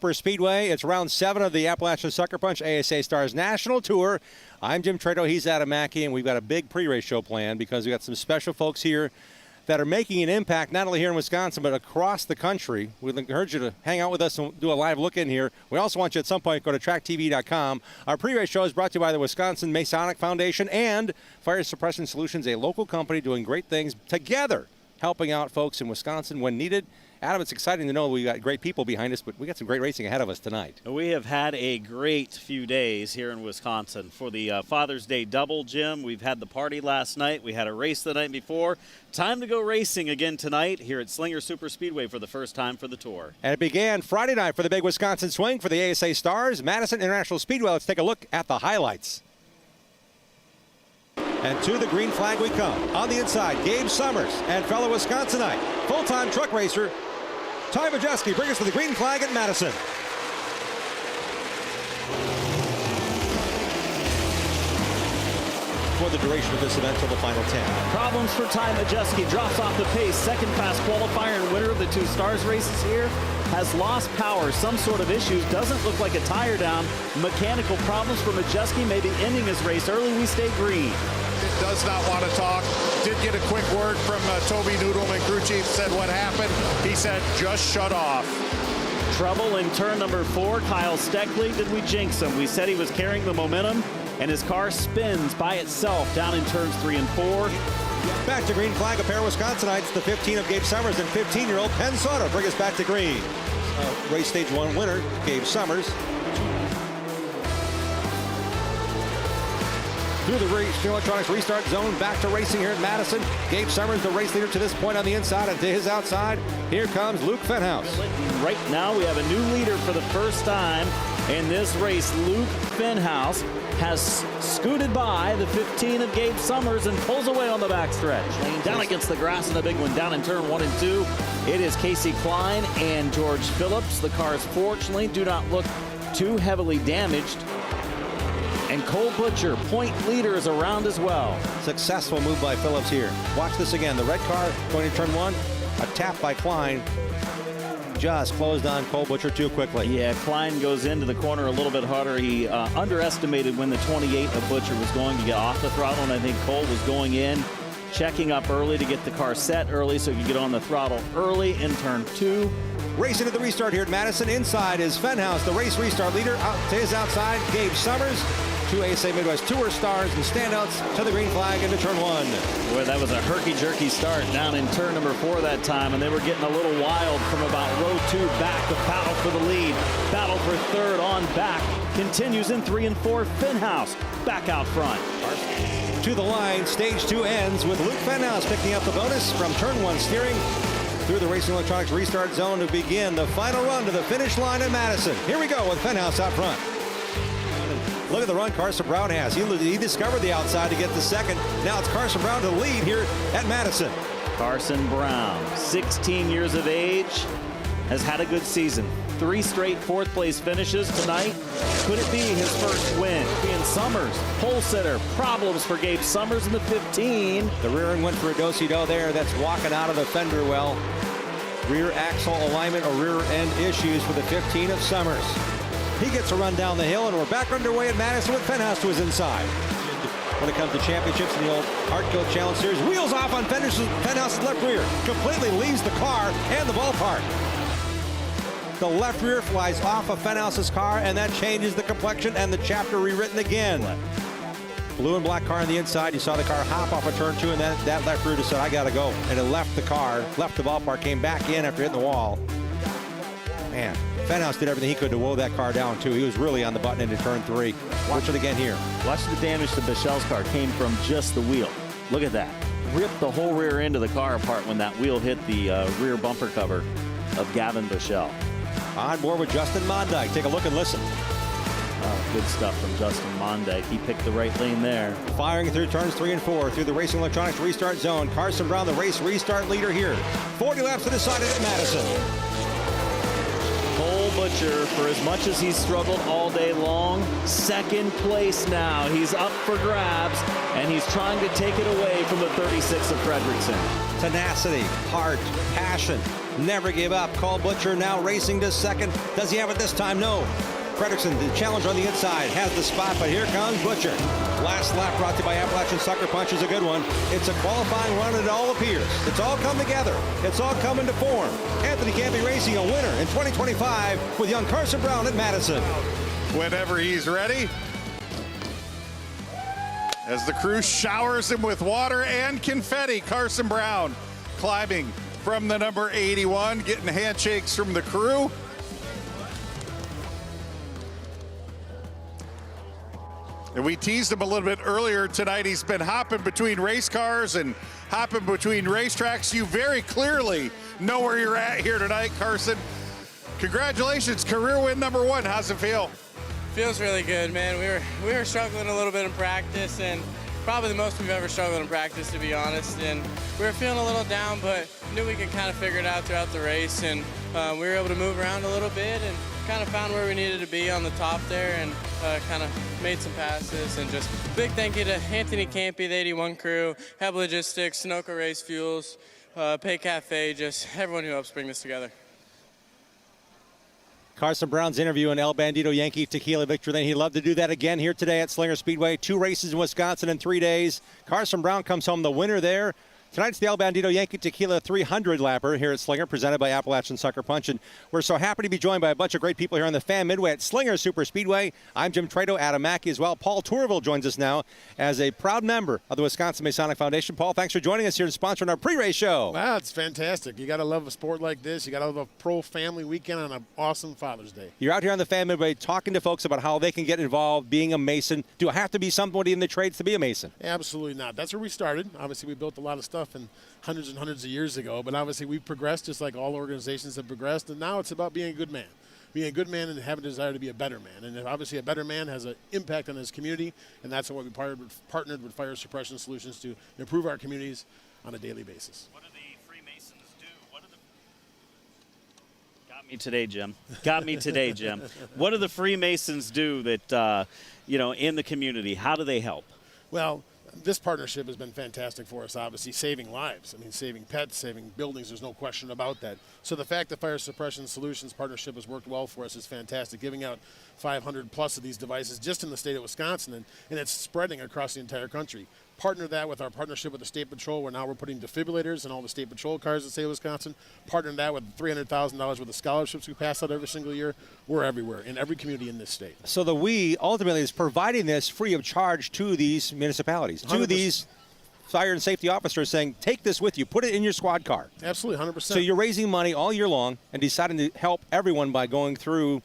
Super Speedway. It's round 7 of the Appalachian Sucker Punch ASA Stars National Tour. I'm Jim Trado, he's Adam Mackey, and we've got a big pre-race show planned because we've got some special folks here that are making an impact not only here in Wisconsin but across the country. We'd encourage you to hang out with us and do a live look in here. We also want you at some point to go to tracktv.com. Our pre-race show is brought to you by the Wisconsin Masonic Foundation and Fire Suppression Solutions, a local company doing great things together, helping out folks in Wisconsin when needed. Adam, it's exciting to know we got great people behind us, but we got some great racing ahead of us tonight. We have had a great few days here in Wisconsin. For the Father's Day double, Jim, we've had the party last night. We had a race the night before. Time to go racing again tonight here at Slinger Super Speedway for the first time for the tour. And it began Friday night for the big Wisconsin swing for the ASA Stars, Madison International Speedway. Let's take a look at the highlights. And to the green flag we come. On the inside, Gabe Summers and fellow Wisconsinite, full-time truck racer, Ty Majeski, bring us to the green flag at Madison. For the duration of this event till the final 10. Problems for Ty Majeski, drops off the pace. Second fast qualifier and winner of the 2 Stars races here. Has lost power, some sort of issues, doesn't look like a tire down. Mechanical problems for Majeski, maybe ending his race early. We stay green. Does not want to talk. Did get a quick word from Toby Noodleman, crew chief, said what happened. He said just shut off. Trouble in turn number 4. Kyle Steckley, did we jinx him? We said he was carrying the momentum, and his car spins by itself down in turns 3 and 4. Back to green flag, a pair of Wisconsinites, the 15 of Gabe Summers and 15-year-old Penn Soto. Bring us back to green. Race stage 1 winner, Gabe Summers. Through the electronics restart zone, back to racing here at Madison. Gabe Summers, the race leader to this point on the inside, and to his outside, here comes Luke Fenhouse. Right now, we have a new leader for the first time in this race. Luke Fenhouse has scooted by the 15 of Gabe Summers and pulls away on the backstretch. Down against the grass in a big one, down in turn 1 and 2. It is Casey Klein and George Phillips. The cars, fortunately, do not look too heavily damaged. And Cole Butcher, point leader, is around as well. Successful move by Phillips here. Watch this again. The red car going to turn 1. A tap by Klein. Just closed on Cole Butcher too quickly. Yeah, Klein goes into the corner a little bit harder. He underestimated when the 28 of Butcher was going to get off the throttle, and I think Cole was going in, checking up early to get the car set early so he could get on the throttle early in turn 2. Racing to the restart here at Madison. Inside is Fenhouse, the race restart leader. Out to his outside, Gabe Summers. 2 ASA Midwest Tour stars and standouts to the green flag into turn 1. Boy, that was a herky-jerky start down in turn number 4 that time, and they were getting a little wild from about row 2 back. The battle for the lead, battle for third on back, continues in 3 and 4. Fenhouse back out front. To the line, stage 2 ends with Luke Fenhouse picking up the bonus from turn 1 steering through the Racing Electronics restart zone to begin the final run to the finish line at Madison. Here we go with Fenhouse out front. Look at the run Carson Brown has. He discovered the outside to get the second. Now it's Carson Brown to lead here at Madison. Carson Brown, 16 years of age, has had a good season. 3 straight 4th place finishes tonight. Could it be his first win? Being Summers, pole sitter, problems for Gabe Summers in the 15. The rear end went for a do-si-do there. That's walking out of the fender well. Rear axle alignment or rear end issues for the 15 of Summers. He gets a run down the hill, and we're back underway at Madison with Fenhouse to his inside. When it comes to championships in the old Hartfield Challenge Series, wheels off on Fenhouse's left rear. Completely leaves the car and the ballpark. The left rear flies off of Fenhouse's car, and that changes the complexion and the chapter rewritten again. Blue and black car on the inside. You saw the car hop off of turn 2, and then that left rear just said, I got to go. And it left the car, left the ballpark, came back in after hitting the wall. Man, Fenhouse did everything he could to woe that car down, too. He was really on the button into turn 3. Watch it again here. Watch the damage to Bichelle's car came from just the wheel. Look at that. Ripped the whole rear end of the car apart when that wheel hit the rear bumper cover of Gavin Bichelle. On board with Justin Mondyke. Take a look and listen. Good stuff from Justin Mondyke. He picked the right lane there. Firing through turns 3 and 4 through the Racing Electronics restart zone. Carson Brown, the race restart leader here. 40 laps to the side at Madison. Cole Butcher, for as much as he's struggled all day long, second place now. He's up for grabs, and he's trying to take it away from the 36 of Frederickson. Tenacity, heart, passion, never give up. Cole Butcher now racing to second. Does he have it this time? No. Frederickson, the challenger on the inside, has the spot, but here comes Butcher. Last lap brought to you by Appalachian Sucker Punch is a good one. It's a qualifying run, it all appears. It's all come together. It's all coming to form. Anthony Campy racing a winner in 2025 with young Carson Brown at Madison. Whenever he's ready. As the crew showers him with water and confetti, Carson Brown climbing from the number 81, getting handshakes from the crew. And we teased him a little bit earlier tonight. He's been hopping between race cars and hopping between racetracks. You very clearly know where you're at here tonight, Carson. Congratulations, career win number 1. How's it feel? Feels really good, man. We were struggling a little bit in practice, and probably the most we've ever struggled in practice, to be honest. And we were feeling a little down, but knew we could kind of figure it out throughout the race. And we were able to move around a little bit and kind of found where we needed to be on the top there, and kind of made some passes. And just big thank you to Anthony Campy, the 81 crew, Heb Logistics, Sunoco Race Fuels, Pay Cafe, just everyone who helps bring this together. Carson Brown's interviewing El Bandito Yankee Tequila Victor. Then he'd love to do that again here today at Slinger Speedway. 2 races in Wisconsin in 3 days. Carson Brown comes home the winner there. Tonight's the El Bandito Yankee Tequila 300 lapper here at Slinger, presented by Appalachian Sucker Punch. And we're so happy to be joined by a bunch of great people here on the Fan Midway at Slinger Super Speedway. I'm Jim Trado, Adam Mackey as well. Paul Tourville joins us now as a proud member of the Wisconsin Masonic Foundation. Paul, thanks for joining us here and sponsoring our pre-race show. Wow, it's fantastic. You got to love a sport like this. You got to love a pro family weekend on an awesome Father's Day. You're out here on the Fan Midway talking to folks about how they can get involved being a Mason. Do I have to be somebody in the trades to be a Mason? Absolutely not. That's where we started. Obviously, we built a lot of stuff and hundreds and hundreds of years ago, but obviously we've progressed just like all organizations have progressed, and now it's about being a good man. Being a good man and having a desire to be a better man. And obviously a better man has an impact on his community, and that's what we partnered with Fire Suppression Solutions to improve our communities on a daily basis. What do the Freemasons do? Got me today, Jim. Got me today, Jim. What do the Freemasons do that, in the community? How do they help? Well, this partnership has been fantastic for us, obviously, saving lives. I mean, saving pets, saving buildings, there's no question about that. So the fact that Fire Suppression Solutions partnership has worked well for us is fantastic, giving out 500 plus of these devices just in the state of Wisconsin, and it's spreading across the entire country. Partner that with our partnership with the State Patrol, where now we're putting defibrillators in all the State Patrol cars in the state of Wisconsin. Partner that with $300,000 worth of scholarships we pass out every single year. We're everywhere, in every community in this state. So the we ultimately is providing this free of charge to these municipalities, 100%. to these fire and safety officers, saying, take this with you, put it in your squad car. Absolutely, 100%. So you're raising money all year long and deciding to help everyone by going through,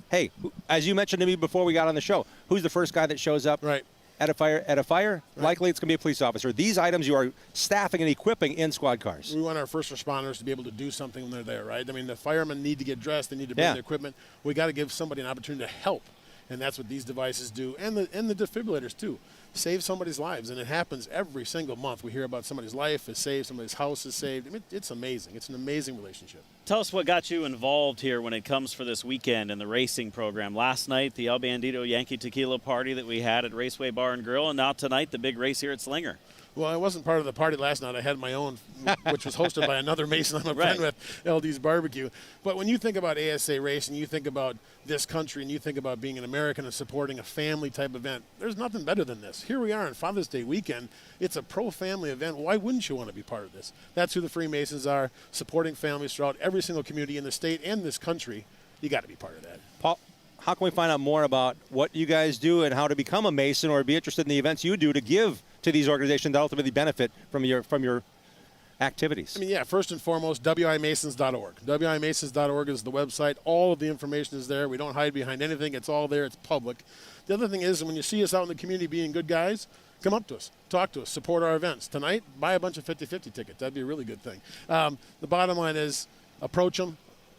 hey, as you mentioned to me before we got on the show, who's the first guy that shows up? Right. At a fire, right. Likely it's going to be a police officer. These items you are staffing and equipping in squad cars. We want our first responders to be able to do something when they're there, right? I mean, the firemen need to get dressed. They need to bring their equipment. We got to give somebody an opportunity to help, and that's what these devices do, and the defibrillators too. Save somebody's lives, and it happens every single month. We hear about somebody's life is saved, somebody's house is saved. I mean, it's amazing. It's an amazing relationship. Tell us what got you involved here when it comes for this weekend in the racing program. Last night, the El Bandito Yankee Tequila party that we had at Raceway Bar and Grill, and now tonight, the big race here at Slinger. Well, I wasn't part of the party last night. I had my own, which was hosted by another Mason I'm a friend with, LD's Barbecue. But when you think about ASA racing, you think about this country, and you think about being an American and supporting a family-type event, there's nothing better than this. Here we are on Father's Day weekend. It's a pro-family event. Why wouldn't you want to be part of this? That's who the Freemasons are, supporting families throughout every single community in the state and this country. You got to be part of that. Paul, how can we find out more about what you guys do and how to become a Mason or be interested in the events you do to give to these organizations that ultimately benefit from your activities? I mean, yeah, first and foremost, wimasons.org. wimasons.org is the website. All of the information is there. We don't hide behind anything. It's all there. It's public. The other thing is, when you see us out in the community being good guys, come up to us, talk to us, support our events. Tonight, buy a bunch of 50-50 tickets. That'd be a really good thing. The bottom line is approach them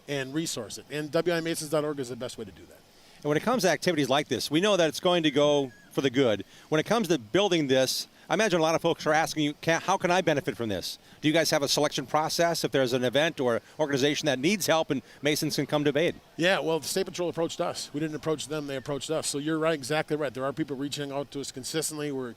and resource it. And wimasons.org is the best way to do that. And when it comes to activities like this, we know that it's going to go for the good. When it comes to building this, I imagine a lot of folks are asking you, how can I benefit from this? Do you guys have a selection process if there's an event or organization that needs help and Masons can come to aid? Yeah, well, the State Patrol approached us. We didn't approach them, they approached us. So you're right, exactly right. There are people reaching out to us consistently. We're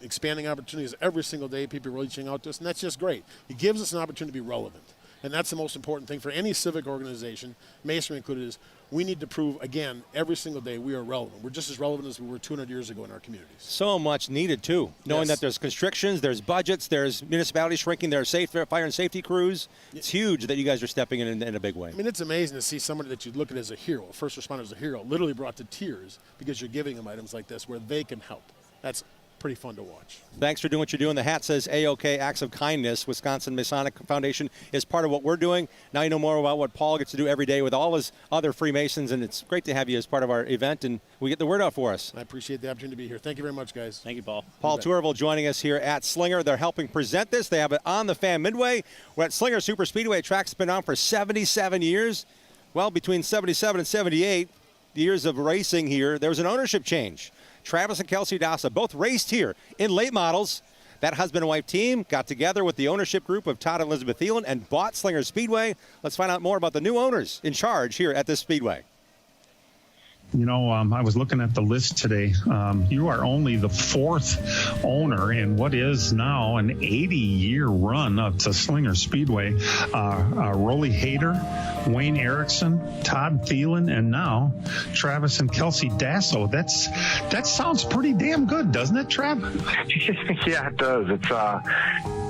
expanding opportunities every single day. People are reaching out to us, and that's just great. It gives us an opportunity to be relevant. And that's the most important thing for any civic organization, Masonry included, is we need to prove, again, every single day we are relevant. We're just as relevant as we were 200 years ago in our communities. So much needed, too, knowing that there's constrictions, there's budgets, there's municipalities shrinking their fire and safety crews. It's huge that you guys are stepping in a big way. I mean, it's amazing to see somebody that you look at as a hero, a first responder as a hero, literally brought to tears because you're giving them items like this where they can help. That's pretty fun to watch. Thanks for doing what you're doing. The hat says AOK, Acts of Kindness. Wisconsin Masonic Foundation is part of what we're doing. Now you know more about what Paul gets to do every day with all his other Freemasons, and it's great to have you as part of our event, and we get the word out for us. I appreciate the opportunity to be here. Thank you very much, guys. Thank you, Paul. Paul Tourville joining us here at Slinger. They're helping present this. They have it on the Fan Midway. We're at Slinger Super Speedway. Track's been on for 77 years. Well, between 77 and 78 years of racing here, there was an ownership change. Travis and Kelsey Dassa both raced here in late models. That husband and wife team got together with the ownership group of Todd and Elizabeth Thielen and bought Slinger Speedway. Let's find out more about the new owners in charge here at this speedway. You know, I was looking at the list today. You are only the fourth owner in what is now an 80-year run up to Slinger Speedway. Rolly Hayter, Wayne Erickson, Todd Thielen, and now Travis and Kelsey Dasso. That sounds pretty damn good, doesn't it, Trav? Yeah, it does.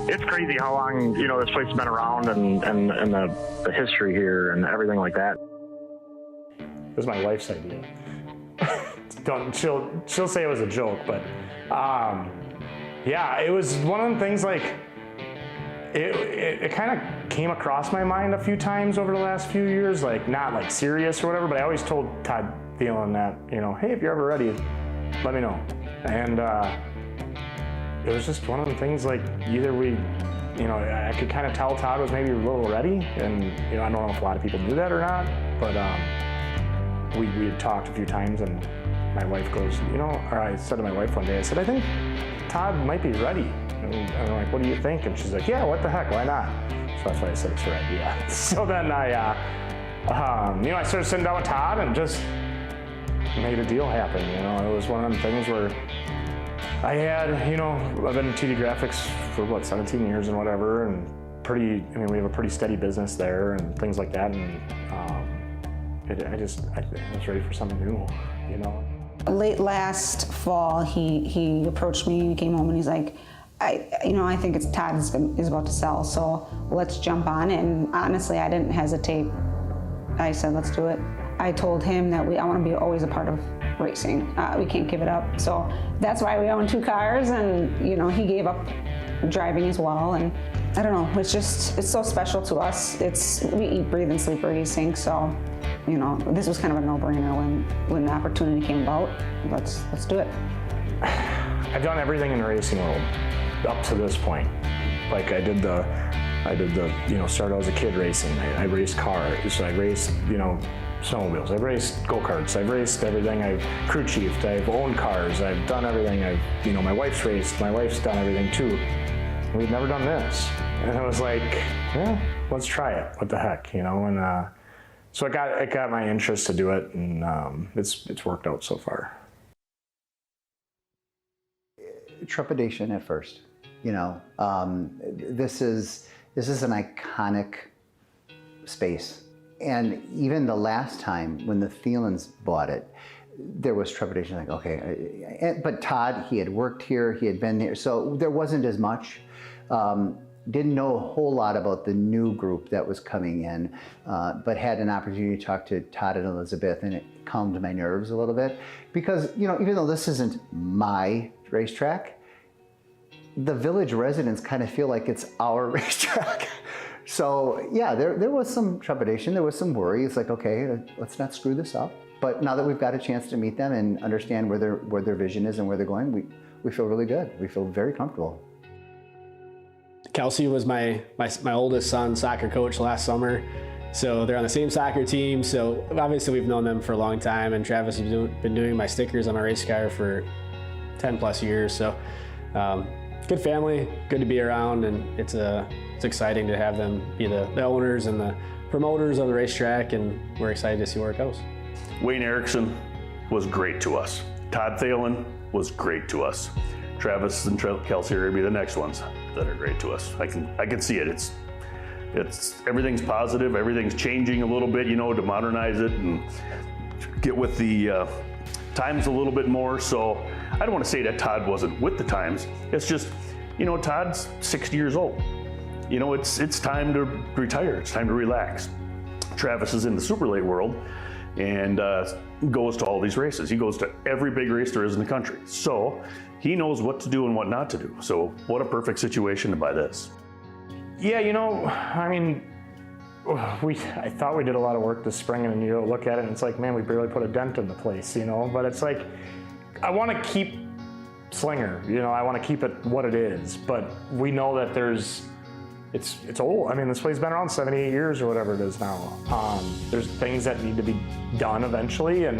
It's crazy how long, you know, this place has been around and the history here and everything like that. It was my wife's idea. She'll say it was a joke, but yeah, it was one of them things like it kind of came across my mind a few times over the last few years, like not like serious or whatever, but I always told Todd Thielen that, you know, hey, if you're ever ready, let me know. And it was just one of the things like either we, you know, I could kind of tell Todd was maybe a little ready, and you know, I don't know if a lot of people knew that or not, but we had talked a few times, and my wife goes, you know, or I said to my wife one day, I said, I think Todd might be ready. And I'm like, what do you think? And she's like, yeah, what the heck, why not? So that's why I said it's her idea. So then you know, I started sitting down with Todd and just made a deal happen. You know, it was one of them things where I had, you know, I've been in TD Graphics for what, 17 years and whatever, and we have a pretty steady business there and things like that. And I was ready for something new, you know. Late last fall, he approached me. He came home and he's like, I think it's Todd is about to sell, so let's jump on. And honestly, I didn't hesitate. I said, let's do it. I told him that I want to be always a part of racing. We can't give it up. So that's why we own 2 cars, and you know, he gave up driving as well. And I don't know, it's so special to us. We eat, breathe, and sleep racing, so you know, this was kind of a no-brainer when the opportunity came about. Let's do it. I've done everything in the racing world up to this point. Like I did the, you know, started as a kid racing. I raced cars. I raced, you know, snowmobiles. I've raced go-karts. I've raced everything. I've crew chiefed. I've owned cars. I've done everything. You know, my wife's raced. My wife's done everything too. We've never done this. And I was like, yeah, let's try it. What the heck, you know? And so it got my interest to do it, and it's worked out so far. Trepidation at first, you know. This is an iconic space, and even the last time when the Thielens bought it, there was trepidation. Like, okay, but Todd, he had worked here, he had been there, so there wasn't as much. Didn't know a whole lot about the new group that was coming in, but had an opportunity to talk to Todd and Elizabeth, and it calmed my nerves a little bit. Because, you know, even though this isn't my racetrack, the village residents kind of feel like it's our racetrack. So yeah, there was some trepidation, there was some worry. It's like, okay, let's not screw this up. But now that we've got a chance to meet them and understand where their vision is and where they're going, we feel really good. We feel very comfortable. Kelsey was my oldest son's soccer coach last summer, so they're on the same soccer team. So obviously we've known them for a long time, and Travis has been doing my stickers on my race car for 10 plus years. So good family, good to be around, and it's exciting to have them be the owners and the promoters of the racetrack, and we're excited to see where it goes. Wayne Erickson was great to us. Todd Thalen was great to us. Travis and Kelsey are gonna be the next ones that are great to us. I can see it. It's everything's positive. Everything's changing a little bit, you know, to modernize it and get with the times a little bit more. So I don't want to say that Todd wasn't with the times. It's just, you know, Todd's 60 years old. You know, it's time to retire. It's time to relax. Travis is in the super late world and goes to all these races. He goes to every big race there is in the country. So he knows what to do and what not to do. So what a perfect situation to buy this. Yeah, you know, I mean, I thought we did a lot of work this spring, and you look at it and it's like, man, we barely put a dent in the place, you know, but it's like, I want to keep Slinger, you know, I want to keep it what it is, but we know that it's old. I mean, this place has been around 78 years or whatever it is now. There's things that need to be done eventually, and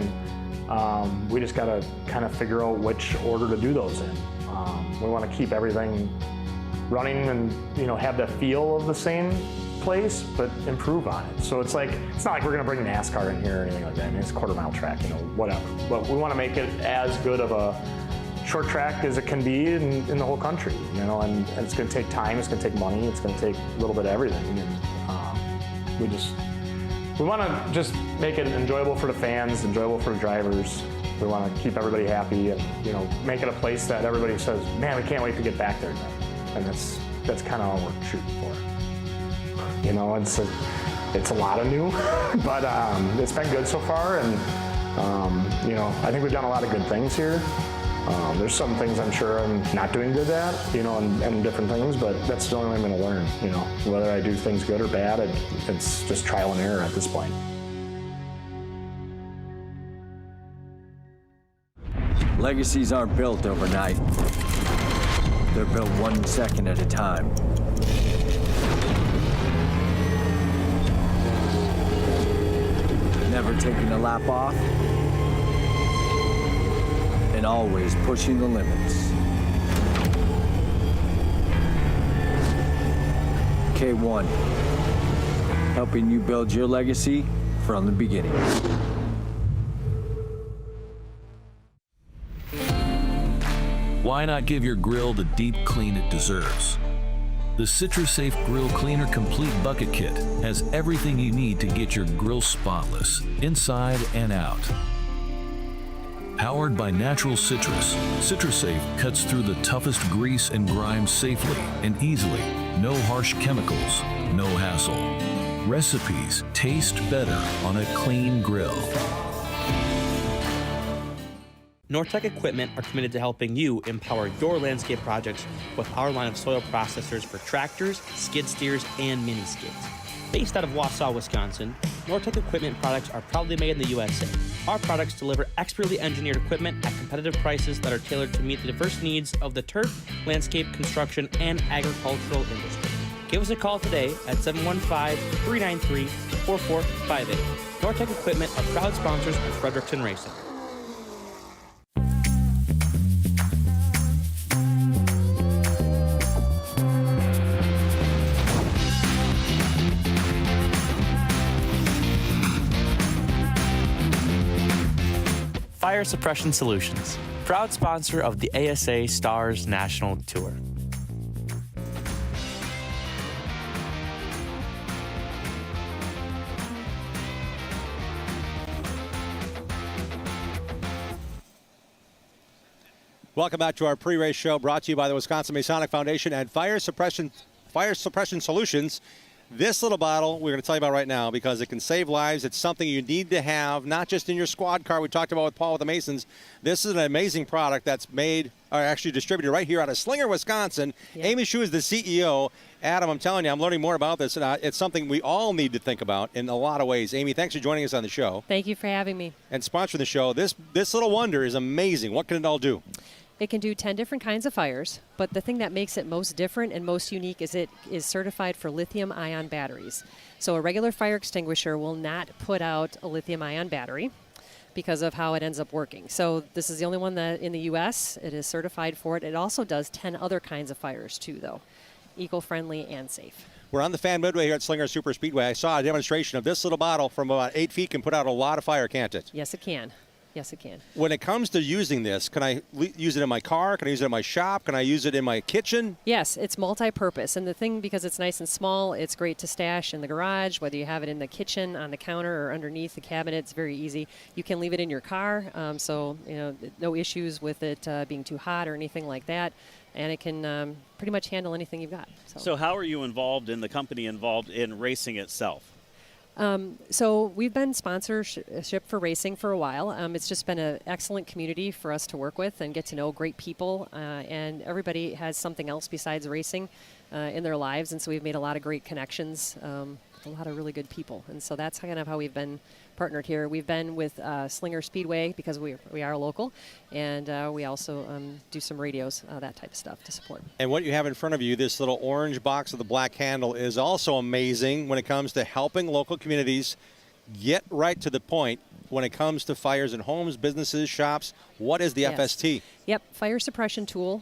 we just got to kind of figure out which order to do those in. We want to keep everything running and, you know, have the feel of the same place, but improve on it. So it's like, it's not like we're going to bring NASCAR in here or anything like that. I mean, it's a quarter-mile track, you know, whatever. But we want to make it as good of a short track as it can be in the whole country, you know, and it's going to take time, it's going to take money, it's going to take a little bit of everything. And we want to just make it enjoyable for the fans, enjoyable for the drivers. We want to keep everybody happy and, you know, make it a place that everybody says, man, we can't wait to get back there again. And that's kind of all we're shooting for. You know, it's a lot of new, but it's been good so far, and you know, I think we've done a lot of good things here. There's some things I'm sure I'm not doing good at, you know, and different things, but that's the only way I'm going to learn, you know. Whether I do things good or bad, it's just trial and error at this point. Legacies aren't built overnight. They're built 1 second at a time. Never taking a lap off, and always pushing the limits. K1, helping you build your legacy from the beginning. Why not give your grill the deep clean it deserves? The CitraSafe Grill Cleaner Complete Bucket Kit has everything you need to get your grill spotless, inside and out. Powered by natural citrus, CitraSafe cuts through the toughest grease and grime safely and easily. No harsh chemicals, no hassle. Recipes taste better on a clean grill. Nortec Equipment are committed to helping you empower your landscape projects with our line of soil processors for tractors, skid steers, and mini skids. Based out of Wausau, Wisconsin, Nortec Equipment products are proudly made in the USA. Our products deliver expertly engineered equipment at competitive prices that are tailored to meet the diverse needs of the turf, landscape, construction, and agricultural industry. Give us a call today at 715-393-4458. Nortec Equipment are proud sponsors of Frederickson Racing. Fire Suppression Solutions, proud sponsor of the ASA Stars National Tour. Welcome back to our pre-race show, brought to you by the Wisconsin Masonic Foundation and Fire Suppression Solutions. This little bottle we're going to tell you about right now because it can save lives. It's something you need to have, not just in your squad car. We talked about with Paul with the Masons. This is an amazing product that's made, or actually distributed right here out of Slinger, Wisconsin. Yeah. Amy Shu is the CEO. Adam, I'm telling you, I'm learning more about this, and it's something we all need to think about in a lot of ways. Amy, thanks for joining us on the show. Thank you for having me. And sponsoring the show. This little wonder is amazing. What can it all do? It can do 10 different kinds of fires, but the thing that makes it most different and most unique is it is certified for lithium-ion batteries. So a regular fire extinguisher will not put out a lithium-ion battery. because of how it ends up working. So this is the only one that in the U.S. it is certified for it. It also does 10 other kinds of fires too, though, eco-friendly and safe. We're on the fan midway here at Slinger Super Speedway. I saw a demonstration of this little bottle from about 8 feet can put out a lot of fire, can't it? Yes, it can. Yes, it can. When it comes to using this, can I use it in my car? Can I use it in my shop? Can I use it in my kitchen? Yes, it's multi-purpose. And the thing, because it's nice and small, it's great to stash in the garage, whether you have it in the kitchen, on the counter, or underneath the cabinet. It's very easy. You can leave it in your car, so no issues with it being too hot or anything like that. And it can pretty much handle anything you've got. So how are you involved in the company involved in racing itself? So we've been sponsorship for racing for a while. It's just been an excellent community for us to work with and get to know great people. And everybody has something else besides racing in their lives. And so we've made a lot of great connections with a lot of really good people. And so that's kind of how we've been partnered here. We've been with Slinger Speedway because we are local. And we also do some radios, that type of stuff to support. And what you have in front of you, this little orange box with the black handle, is also amazing when it comes to helping local communities get right to the point when it comes to fires in homes, businesses, shops. What is the FST? Yep, fire suppression tool.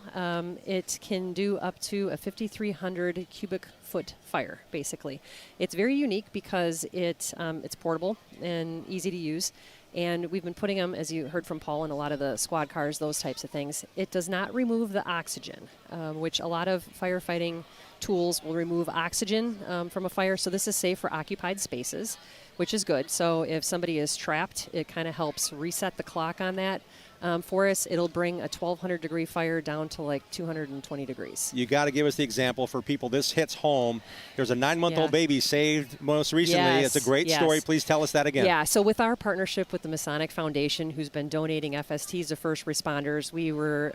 It can do up to a 5,300 cubic foot fire, basically. It's very unique because it's portable and easy to use. And we've been putting them, as you heard from Paul, in a lot of the squad cars, those types of things. It does not remove the oxygen, which a lot of firefighting tools will remove oxygen from a fire. So this is safe for occupied spaces, which is good. So if somebody is trapped, it kind of helps reset the clock on that. For us, it'll bring a 1,200 degree fire down to like 220 degrees. You got to give us the example for people. This hits home. There's a 9-month-old baby saved most recently. Yes, it's a great story. Please tell us that again. Yeah, so with our partnership with the Masonic Foundation, who's been donating FSTs to first responders, we were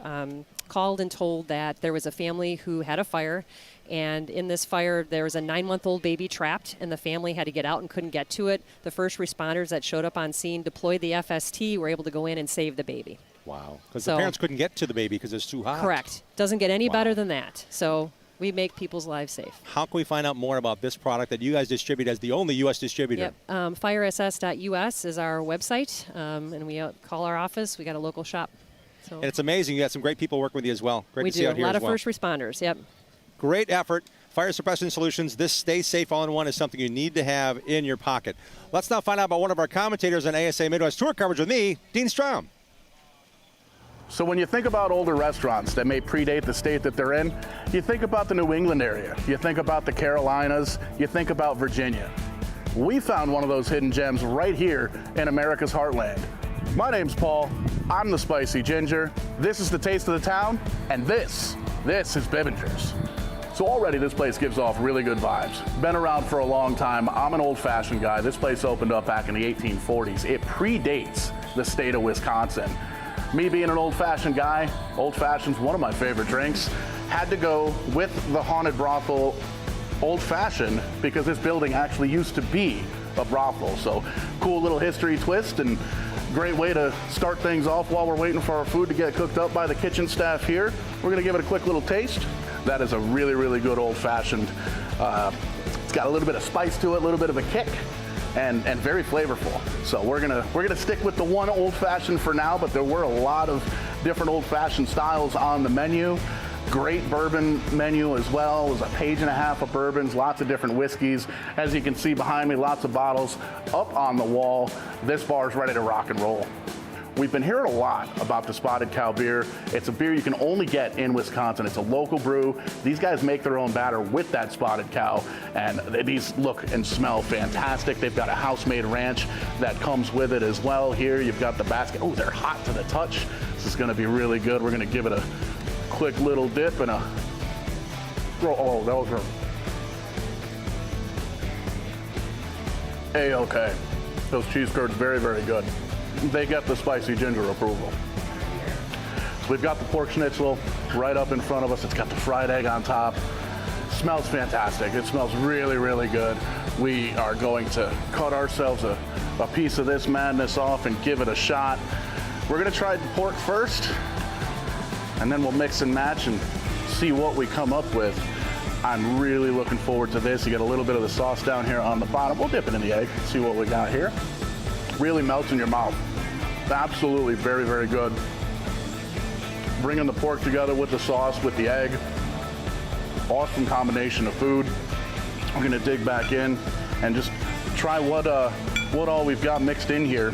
called and told that there was a family who had a fire. And in this fire, there was a 9-month-old baby trapped, and the family had to get out and couldn't get to it. The first responders that showed up on scene deployed the FST, were able to go in and save the baby. Wow. Because the parents couldn't get to the baby because it's too hot. Correct. Doesn't get any better than that. So we make people's lives safe. How can we find out more about this product that you guys distribute as the only U.S. distributor? Yep. FireSS.us is our website, and we call our office. We got a local shop. So and it's amazing. You got some great people working with you as well. Great we to see you out do. here A lot as of first responders. Yep. Great effort. Fire Suppression Solutions, this Stay Safe All-in-One is something you need to have in your pocket. Let's now find out about one of our commentators on ASA Midwest Tour coverage with me, Dean Strom. So when you think about older restaurants that may predate the state that they're in, you think about the New England area, you think about the Carolinas, you think about Virginia. We found one of those hidden gems right here in America's heartland. My name's Paul, I'm the Spicy Ginger, this is the taste of the town, and this is Bibbingers. So already this place gives off really good vibes. Been around for a long time. I'm an old-fashioned guy. This place opened up back in the 1840s. It predates the state of Wisconsin. Me being an old-fashioned guy, old-fashioned's one of my favorite drinks, had to go with the haunted brothel old-fashioned because this building actually used to be a brothel. So cool little history twist and great way to start things off while we're waiting for our food to get cooked up by the kitchen staff here. We're gonna give it a quick little taste. That is a really, really good old-fashioned. It's got a little bit of spice to it, a little bit of a kick, and very flavorful. So we're gonna stick with the one old-fashioned for now, but there were a lot of different old-fashioned styles on the menu. Great bourbon menu as well. There's a page and a half of bourbons, lots of different whiskeys. As you can see behind me, lots of bottles up on the wall. This bar is ready to rock and roll. We've been hearing a lot about the Spotted Cow beer. It's a beer you can only get in Wisconsin. It's a local brew. These guys make their own batter with that Spotted Cow, and these look and smell fantastic. They've got a house-made ranch that comes with it as well. Here you've got the basket. Oh, they're hot to the touch. This is gonna be really good. We're gonna give it a quick little dip and oh, that was A-okay. Those cheese curds, very, very good. They get the Spicy Ginger approval. So we've got the pork schnitzel right up in front of us. It's got the fried egg on top. Smells fantastic. It smells really, really good. We are going to cut ourselves a piece of this madness off and give it a shot. We're gonna try the pork first, and then we'll mix and match and see what we come up with. I'm really looking forward to this. You get a little bit of the sauce down here on the bottom. We'll dip it in the egg, see what we got here. Really melts in your mouth. Absolutely very, very good. Bringing the pork together with the sauce, with the egg. Awesome combination of food. We're gonna dig back in and just try what all we've got mixed in here.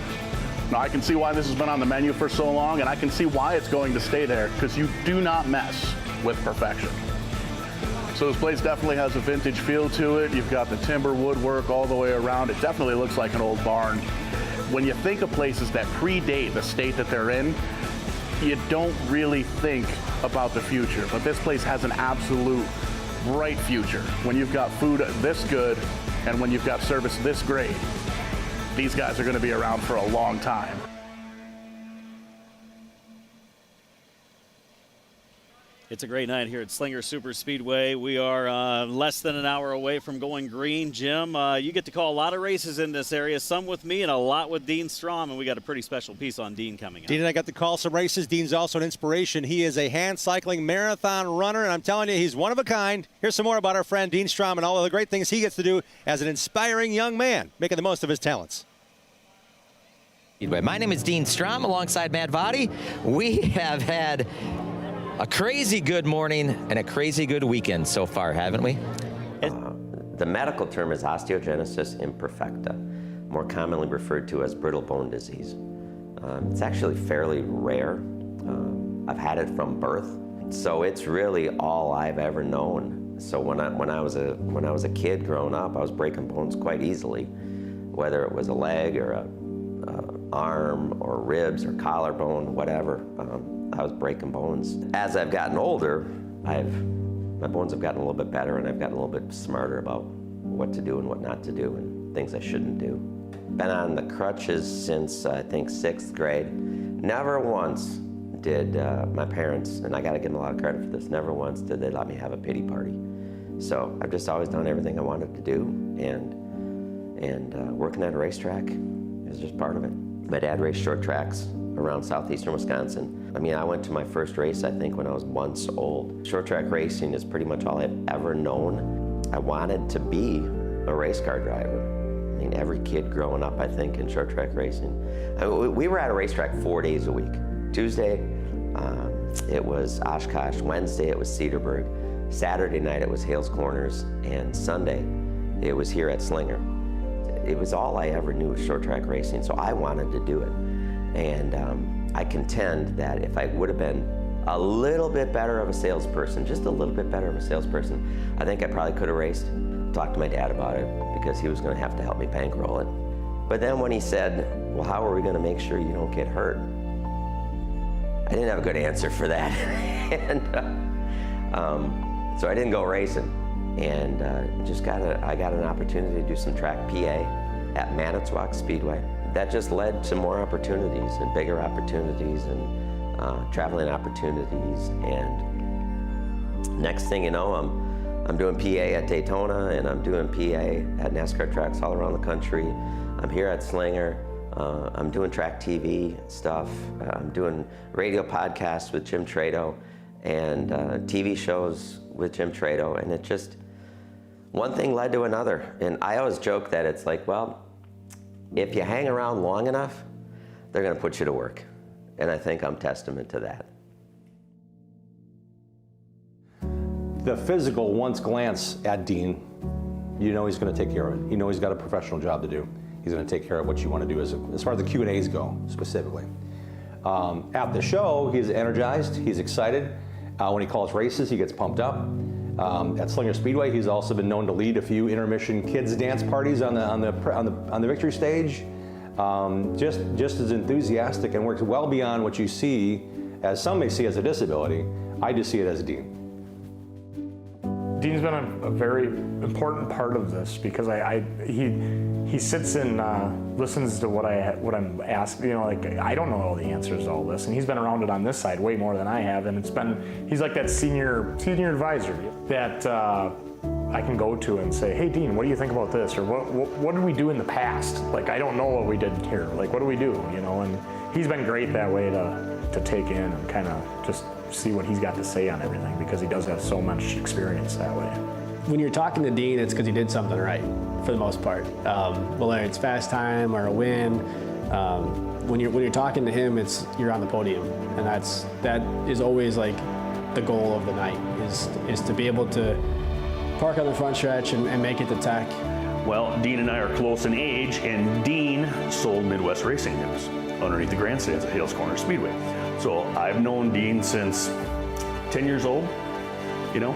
Now I can see why this has been on the menu for so long, and I can see why it's going to stay there, because you do not mess with perfection. So this place definitely has a vintage feel to it. You've got the timber woodwork all the way around. It definitely looks like an old barn. When you think of places that predate the state that they're in, you don't really think about the future. But this place has an absolute bright future. When you've got food this good and when you've got service this great, these guys are going to be around for a long time. It's a great night here at Slinger Super Speedway. We are less than an hour away from going green. Jim, you get to call a lot of races in this area, some with me and a lot with Dean Strom, and we got a pretty special piece on Dean coming up. Dean and I got to call some races. Dean's also an inspiration. He is a hand cycling marathon runner, and I'm telling you, he's one of a kind. Here's some more about our friend Dean Strom and all of the great things he gets to do as an inspiring young man, making the most of his talents. My name is Dean Strom alongside Matt Vadi. We have had a crazy good morning and a crazy good weekend so far, haven't we? The medical term is osteogenesis imperfecta, more commonly referred to as brittle bone disease. It's actually fairly rare. I've had it from birth, so it's really all I've ever known. So when I was a kid growing up, I was breaking bones quite easily, whether it was a leg or a arm or ribs or collarbone, whatever. I was breaking bones. As I've gotten older, my bones have gotten a little bit better, and I've gotten a little bit smarter about what to do and what not to do and things I shouldn't do. Been on the crutches since, I think, 6th grade. Never once did my parents, and I gotta give them a lot of credit for this, never once did they let me have a pity party. So I've just always done everything I wanted to do, and working at a racetrack is just part of it. My dad raced short tracks around southeastern Wisconsin. I mean, I went to my first race, I think, when I was months old. Short track racing is pretty much all I've ever known. I wanted to be a race car driver. I mean, every kid growing up, I think, in short track racing. I mean, we were at a racetrack 4 days a week. Tuesday, it was Oshkosh. Wednesday, it was Cedarburg. Saturday night, it was Hales Corners. And Sunday, it was here at Slinger. It was all I ever knew of short track racing, so I wanted to do it. And I contend that if I would have been a little bit better of a salesperson, just a little bit better of a salesperson, I think I probably could have raced. Talked to my dad about it because he was going to have to help me bankroll it. But then when he said, well, how are we going to make sure you don't get hurt? I didn't have a good answer for that. And so I didn't go racing. And I got an opportunity to do some track PA at Masonic Speedway. That just led to more opportunities and bigger opportunities and traveling opportunities. And next thing you know, I'm doing PA at Daytona, and I'm doing PA at NASCAR tracks all around the country. I'm here at Slinger. I'm doing track TV stuff. I'm doing radio podcasts with Jim Trado and TV shows with Jim Trado. And it just, one thing led to another. And I always joke that it's like, well, if you hang around long enough, they're going to put you to work. And I think I'm testament to that. The physical, once glance at Dean, you know he's going to take care of it. You know he's got a professional job to do. He's going to take care of what you want to do as far as the Q&As go, specifically. At the show, he's energized, he's excited. When he calls races, he gets pumped up. At Slinger Speedway, he's also been known to lead a few intermission kids dance parties on the victory stage. Just as enthusiastic and works well beyond what you see, as some may see as a disability. I just see it as a Dean. Dean's been a very important part of this because he sits and listens to what I'm asked. You know, like I don't know all the answers to all this, and he's been around it on this side way more than I have. And he's like that senior advisor that I can go to and say, hey Dean, what do you think about this? Or what did we do in the past? Like I don't know what we did here. Like what do we do? You know, and he's been great that way to take in and kind of just see what he's got to say on everything because he does have so much experience that way. When you're talking to Dean, it's because he did something right, for the most part. Whether it's fast time or a win, when you're talking to him, you're on the podium, and that is always like the goal of the night is to be able to park on the front stretch and make it to Tech. Well, Dean and I are close in age, and Dean sold Midwest Racing News underneath the grandstands at Hales Corner Speedway. So I've known Dean since 10 years old, you know.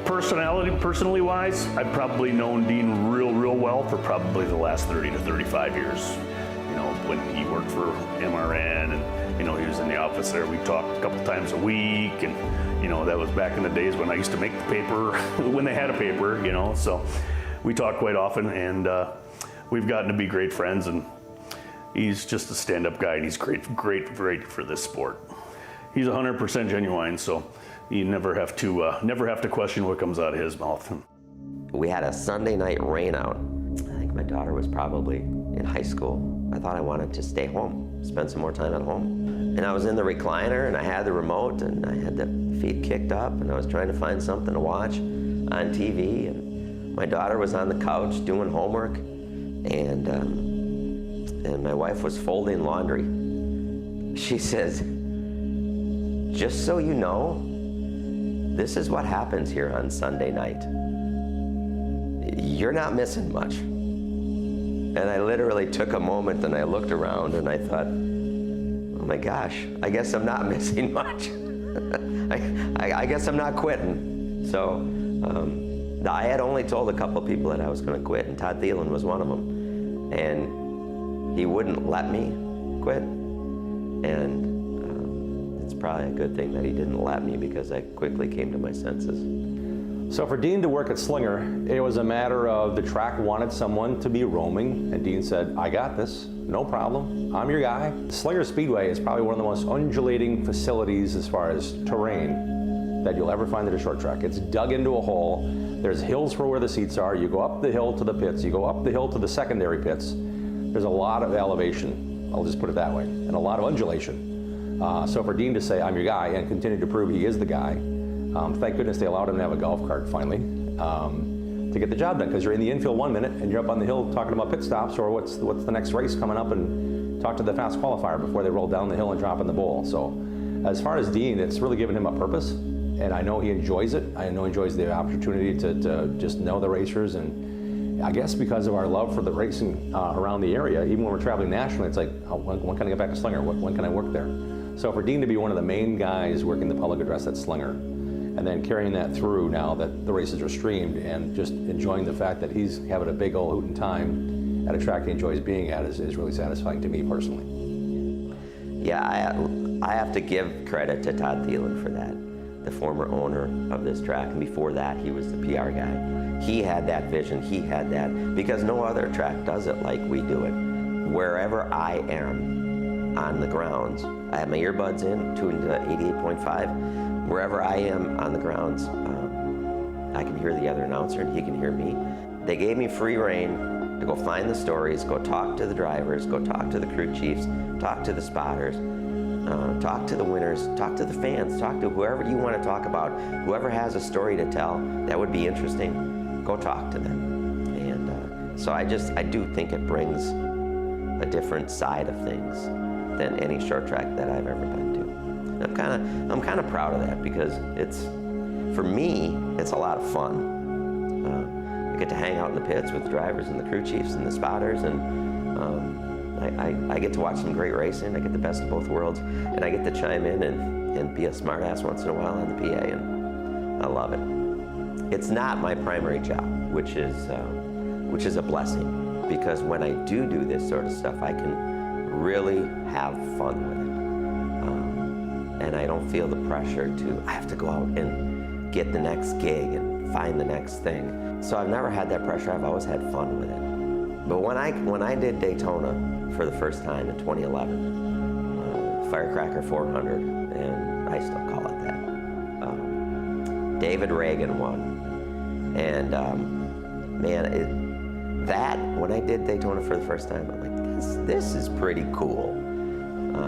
Personally wise, I've probably known Dean real well for probably the last 30 to 35 years. You know, when he worked for MRN and, you know, he was in the office there. We talked a couple times a week, and, you know, that was back in the days when I used to make the paper, when they had a paper, you know, so we talk quite often, and we've gotten to be great friends, and he's just a stand-up guy, and he's great for this sport. He's 100% genuine, so you never have to question what comes out of his mouth. We had a Sunday night rain out. I think my daughter was probably in high school. I thought I wanted to stay home, spend some more time at home. And I was in the recliner, and I had the remote, and I had the feet kicked up, and I was trying to find something to watch on TV, and my daughter was on the couch doing homework, and my wife was folding laundry. She says, "Just so you know, this is what happens here on Sunday night. You're not missing much." And I literally took a moment and I looked around and I thought, oh my gosh, I guess I'm not missing much. I guess I'm not quitting. So I had only told a couple people that I was going to quit, and Todd Thielen was one of them. And he wouldn't let me quit. And it's probably a good thing that he didn't let me, because I quickly came to my senses. So for Dean to work at Slinger, it was a matter of the track wanted someone to be roaming, and Dean said, I got this, no problem, I'm your guy. Slinger Speedway is probably one of the most undulating facilities as far as terrain that you'll ever find at a short track. It's dug into a hole, there's hills for where the seats are, you go up the hill to the pits, you go up the hill to the secondary pits. There's a lot of elevation, I'll just put it that way, and a lot of undulation. So for Dean to say, I'm your guy, and continue to prove he is the guy, thank goodness they allowed him to have a golf cart finally to get the job done, because you're in the infield 1 minute and you're up on the hill talking about pit stops or what's the next race coming up, and talk to the fast qualifier before they roll down the hill and drop in the bowl. So as far as Dean, it's really given him a purpose, and I know he enjoys it. I know he enjoys the opportunity to just know the racers, and I guess because of our love for the racing around the area, even when we're traveling nationally, it's like, oh, when can I get back to Slinger? When can I work there? So for Dean to be one of the main guys working the public address at Slinger, and then carrying that through now that the races are streamed, and just enjoying the fact that he's having a big old hootin' time at a track he enjoys being at is really satisfying to me personally. Yeah, I have to give credit to Todd Thielen for that, the former owner of this track, and before that he was the PR guy. He had that vision, he had that, because no other track does it like we do it. Wherever I am on the grounds, I have my earbuds in, tuned to 88.5. Wherever I am on the grounds, I can hear the other announcer and he can hear me. They gave me free rein to go find the stories, go talk to the drivers, go talk to the crew chiefs, talk to the spotters, talk to the winners, talk to the fans, talk to whoever you want to talk about. Whoever has a story to tell that would be interesting, go talk to them. And so I do think it brings a different side of things than any short track that I've ever been to. I'm kind of proud of that, because for me, it's a lot of fun. I get to hang out in the pits with the drivers and the crew chiefs and the spotters, and I get to watch some great racing. I get the best of both worlds, and I get to chime in and be a smartass once in a while on the PA, and I love it. It's not my primary job, which is a blessing, because when I do this sort of stuff, I can really have fun with it. And I don't feel the pressure I have to go out and get the next gig and find the next thing. So I've never had that pressure. I've always had fun with it. But when I did Daytona for the first time in 2011, Firecracker 400, and I still call it that, David Reagan won. And when I did Daytona for the first time, I'm like, this is pretty cool.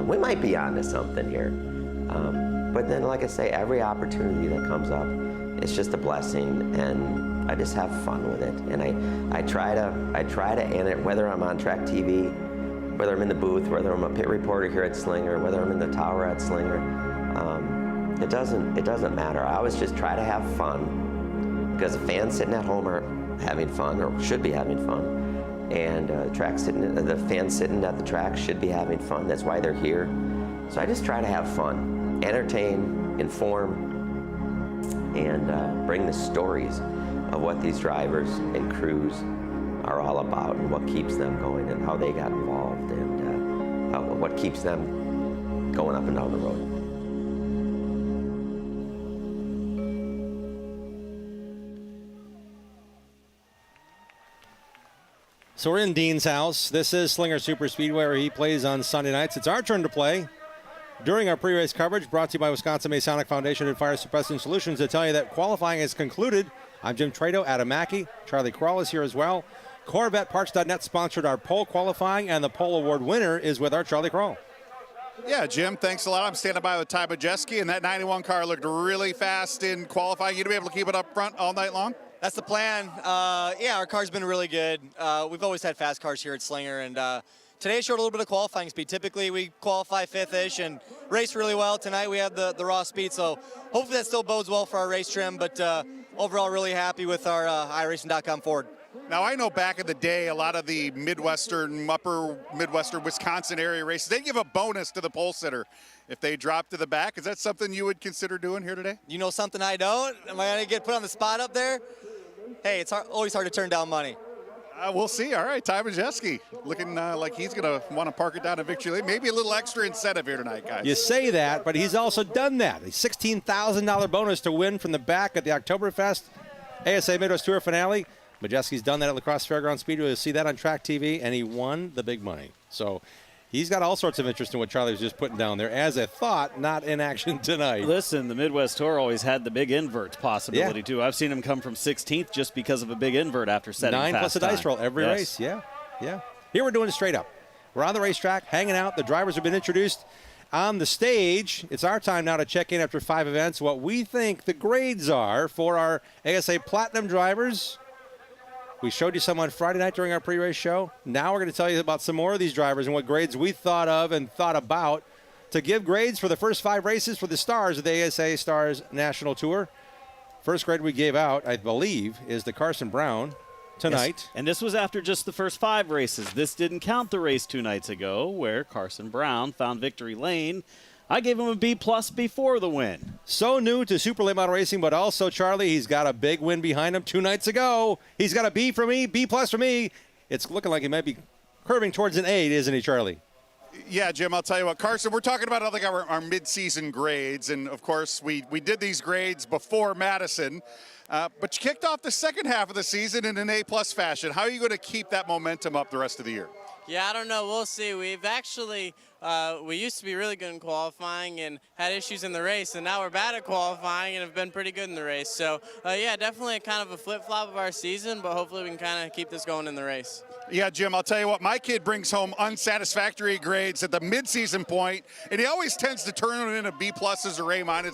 We might be onto something here. But then, like I say, every opportunity that comes up, it's just a blessing, and I just have fun with it. And I try to end it, whether I'm on track TV whether I'm in the booth, whether I'm a pit reporter here at Slinger, whether I'm in the tower at Slinger, it doesn't matter. I always just try to have fun, because the fans sitting at home are having fun, or should be having fun. And the fans sitting at the track should be having fun. That's why they're here. So I just try to have fun, entertain, inform, and bring the stories of what these drivers and crews are all about, and what keeps them going, and how they got involved, and what keeps them going up and down the road. So we're in Dean's house. This is Slinger Super Speedway, where he plays on Sunday nights. It's our turn to play. During our pre-race coverage, brought to you by Wisconsin Masonic Foundation and Fire Suppression Solutions, to tell you that qualifying is concluded. I'm Jim Trado, Adam Mackey, Charlie Kroll is here as well. CorvetteParts.net sponsored our pole qualifying, and the pole award winner is with our Charlie Kroll. Yeah, Jim, thanks a lot. I'm standing by with Ty Majeski, and that 91 car looked really fast in qualifying. You to be able to keep it up front all night long? That's the plan. Yeah, our car's been really good. We've always had fast cars here at Slinger, and today showed a little bit of qualifying speed. Typically, we qualify fifth-ish and race really well. Tonight, we had the raw speed, so hopefully that still bodes well for our race trim, but overall, really happy with our iRacing.com Ford. Now, I know back in the day, a lot of the upper Midwestern Wisconsin area races, they give a bonus to the pole sitter if they drop to the back. Is that something you would consider doing here today? You know something I don't? Am I going to get put on the spot up there? Hey, it's always hard to turn down money. We'll see. All right, Ty Majeski looking like he's going to want to park it down at Victory Lane. Maybe a little extra incentive here tonight, guys. You say that, but he's also done that. A $16,000 bonus to win from the back at the Oktoberfest ASA Midwest Tour finale. Majeski's done that at La Crosse Fairgrounds Speedway. You'll see that on Track TV, and he won the big money. So he's got all sorts of interest in what Charlie was just putting down there as a thought, not in action tonight. Listen, the Midwest Tour always had the big invert possibility, too. I've seen him come from 16th just because of a big invert after setting 9 fast plus a time. dice roll every race. Yeah. Here we're doing it straight up. We're on the racetrack, hanging out. The drivers have been introduced on the stage. It's our time now to check in after 5 events what we think the grades are for our ASA Platinum drivers. We showed you some on Friday night during our pre-race show. Now we're going to tell you about some more of these drivers and what grades we thought of and thought about to give grades for the first 5 races for the stars of the ASA Stars National Tour. First grade we gave out, I believe, is the Carson Brown tonight. Yes. And this was after just the first 5 races. This didn't count the race 2 nights ago where Carson Brown found victory lane. I gave him a B+ before the win. So new to super late model racing, but also, Charlie, he's got a big win behind him 2 nights ago. He's got a B for me, B+ for me. It's looking like he might be curving towards an 8, isn't he, Charlie? Yeah, Jim, I'll tell you what, Carson, we're talking about our mid-season grades, and of course we did these grades before Madison, but you kicked off the second half of the season in an A+ fashion. How are you going to keep that momentum up the rest of the year? Yeah, I don't know. We'll see. We've actually, we used to be really good in qualifying and had issues in the race, and now we're bad at qualifying and have been pretty good in the race. So, yeah, definitely kind of a flip-flop of our season, but hopefully we can kind of keep this going in the race. Yeah, Jim, I'll tell you what, my kid brings home unsatisfactory grades at the mid-season point, and he always tends to turn it into B+ or A-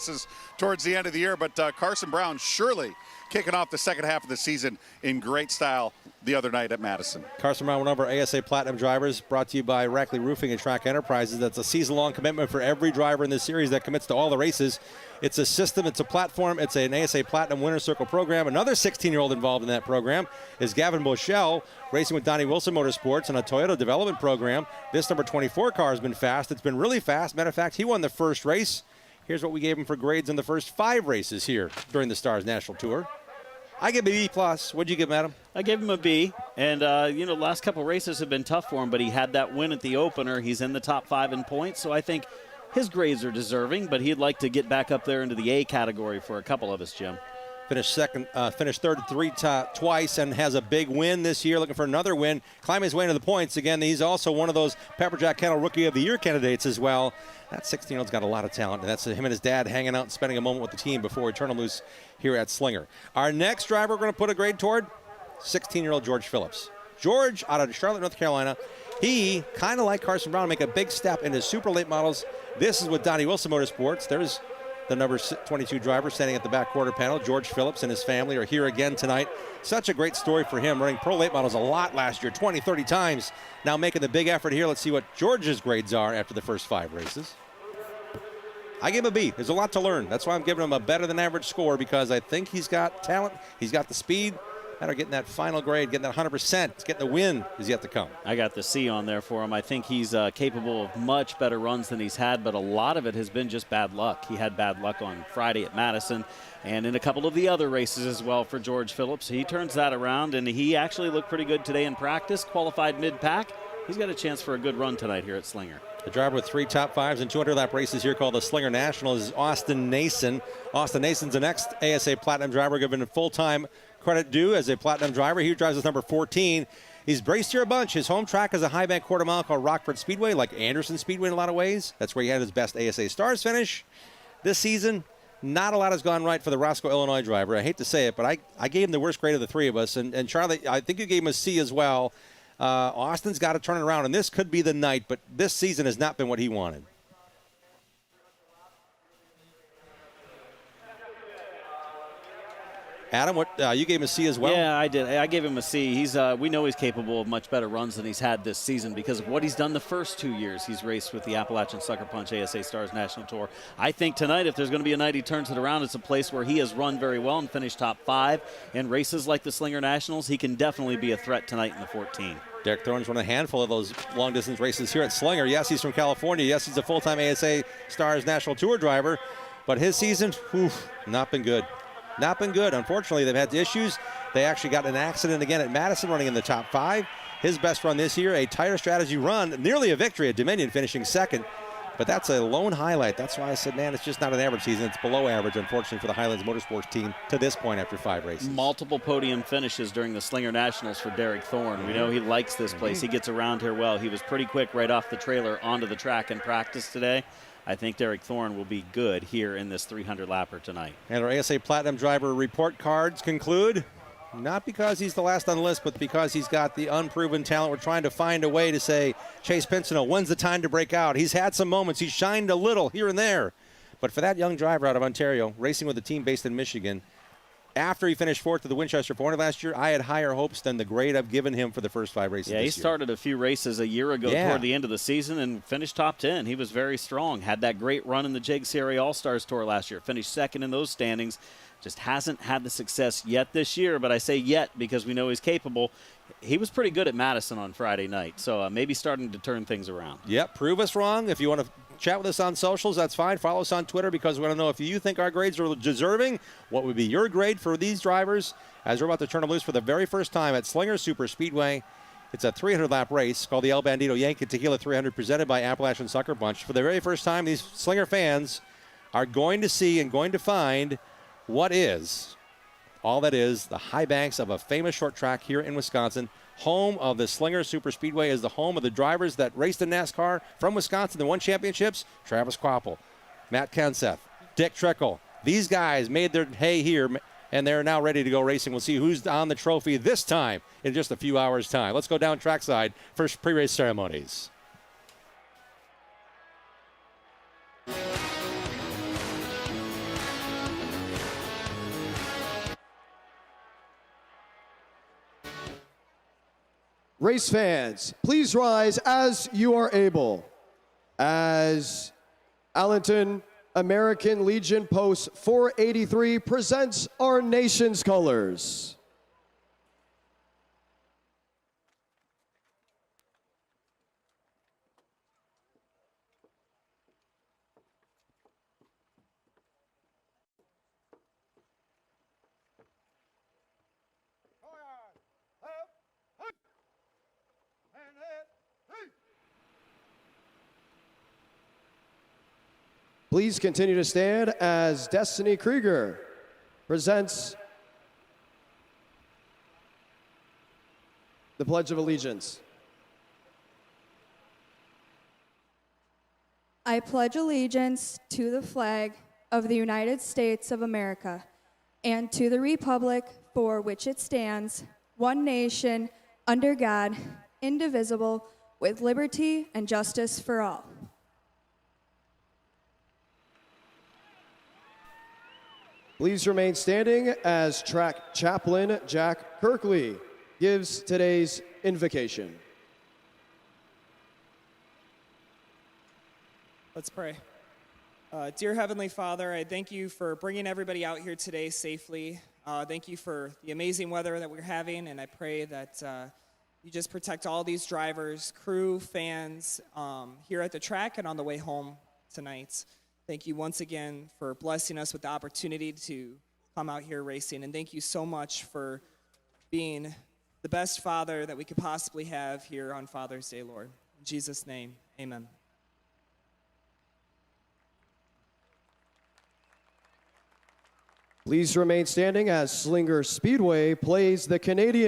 towards the end of the year, but Carson Brown surely kicking off the second half of the season in great style the other night at Madison. Carson Brown, one of our ASA Platinum drivers, brought to you by Rackley Roofing and Track Enterprises. That's a season-long commitment for every driver in this series that commits to all the races. It's a system, it's a platform, it's an ASA Platinum Winner Circle program. Another 16-year-old involved in that program is Gavin Boschel, racing with Donnie Wilson Motorsports on a Toyota development program. This number 24 car has been fast. It's been really fast. Matter of fact, he won the first race. Here's what we gave him for grades in the first 5 races here during the Stars National Tour. I give him a B+. What'd you give him, Adam? I gave him a B. And, the last couple races have been tough for him, but he had that win at the opener. He's in the top 5 in points, so I think his grades are deserving, but he'd like to get back up there into the A category for a couple of us, Jim. Finished third twice and has a big win this year, looking for another win. Climbing his way into the points. Again, he's also one of those Pepperjack Kennel Rookie of the Year candidates as well. That 16-year-old's got a lot of talent, and that's him and his dad hanging out and spending a moment with the team before we turn him loose here at Slinger. Our next driver we're going to put a grade toward, 16-year-old George Phillips. George, out of Charlotte, North Carolina, he, kind of like Carson Brown, make a big step into super late models. This is with Donnie Wilson Motorsports. There's the number 22 driver standing at the back quarter panel. George Phillips and his family are here again tonight. Such a great story for him, running pro late models a lot last year, 20, 30 times. Now making the big effort here. Let's see what George's grades are after the first 5 races. I give him a B. There's a lot to learn. That's why I'm giving him a better than average score, because I think he's got talent. He's got the speed. Matter of getting that final grade, getting that 100%, getting the win is yet to come. I got the C on there for him. I think he's capable of much better runs than he's had, but a lot of it has been just bad luck. He had bad luck on Friday at Madison and in a couple of the other races as well for George Phillips. He turns that around, and he actually looked pretty good today in practice, qualified mid-pack. He's got a chance for a good run tonight here at Slinger. The driver with 3 top 5s and 200-lap races here called the Slinger National is Austin Nason. Austin Nason's the next ASA Platinum driver, given full-time credit due as a Platinum driver. He drives his number 14. He's braced here a bunch. His home track is a high bank quarter mile called Rockford Speedway, like Anderson Speedway in a lot of ways. That's where he had his best ASA Stars finish. This season, not a lot has gone right for the Roscoe, Illinois driver. I hate to say it, but I gave him the worst grade of the 3 of us. And Charlie, I think you gave him a C as well. Austin's got to turn it around, and this could be the night, but this season has not been what he wanted. Adam, what you gave him a C as well? Yeah, I did. I gave him a C. We know he's capable of much better runs than he's had this season because of what he's done the first 2 years. He's raced with the Appalachian Sucker Punch ASA Stars National Tour. I think tonight, if there's going to be a night he turns it around, it's a place where he has run very well and finished top 5. In races like the Slinger Nationals, he can definitely be a threat tonight in the 14. Derek Thorne's run a handful of those long-distance races here at Slinger. Yes, he's from California. Yes, he's a full-time ASA Stars National Tour driver. But his season, not been good. Not been good. Unfortunately, they've had issues. They actually got in an accident again at Madison, running in the top 5. His best run this year, a tire strategy run, nearly a victory at Dominion, finishing 2nd. But that's a lone highlight. That's why I said, man, it's just not an average season. It's below average, unfortunately, for the Highlands Motorsports team to this point after 5 races. Multiple podium finishes during the Slinger Nationals for Derek Thorne. We know he likes this place. He gets around here well. He was pretty quick right off the trailer onto the track in practice today. I think Derek Thorne will be good here in this 300-lapper tonight. And our ASA Platinum driver report cards conclude, not because he's the last on the list, but because he's got the unproven talent. We're trying to find a way to say, Chase Pincinel, when's the time to break out? He's had some moments. He's shined a little here and there. But for that young driver out of Ontario, racing with a team based in Michigan, after he finished 4th to the Winchester 400 last year, I had higher hopes than the grade I've given him for the first 5 races this year. Yeah, he started a few races a year ago toward the end of the season and finished top 10. He was very strong. Had that great run in the Jake Sierra All-Stars Tour last year. Finished 2nd in those standings. Just hasn't had the success yet this year, but I say yet because we know he's capable. He was pretty good at Madison on Friday night, so maybe starting to turn things around. Yep, prove us wrong. If you want to chat with us on socials, that's fine. Follow us on Twitter because we want to know if you think our grades are deserving. What would be your grade for these drivers as we're about to turn them loose for the very first time at Slinger Super Speedway. It's a 300-lap race called the El Bandito Yankee Tequila 300 presented by Appalachian Sucker Punch. For the very first time, these Slinger fans are going to see and going to find what is, all that is, the high banks of a famous short track here in Wisconsin. Home of the Slinger Super Speedway is the home of the drivers that raced in NASCAR from Wisconsin and won championships. Travis Kvapil, Matt Kenseth, Dick Trickle. These guys made their hay here, and they're now ready to go racing. We'll see who's on the trophy this time in just a few hours' time. Let's go down trackside for pre-race ceremonies. Race fans, please rise as you are able. As Allenton American Legion Post 483 presents our nation's colors. Please continue to stand as Destiny Krieger presents the Pledge of Allegiance. I pledge allegiance to the flag of the United States of America and to the republic for which it stands, one nation, under God, indivisible, with liberty and justice for all. Please remain standing as track chaplain Jack Kirkley gives today's invocation. Let's pray. Dear Heavenly Father, I thank you for bringing everybody out here today safely. Thank you for the amazing weather that we're having, and I pray that you just protect all these drivers, crew, fans here at the track and on the way home tonight. Thank you once again for blessing us with the opportunity to come out here racing, and thank you so much for being the best father that we could possibly have here on Father's Day, Lord. In Jesus' name, amen. Please remain standing as Slinger Speedway plays the Canadian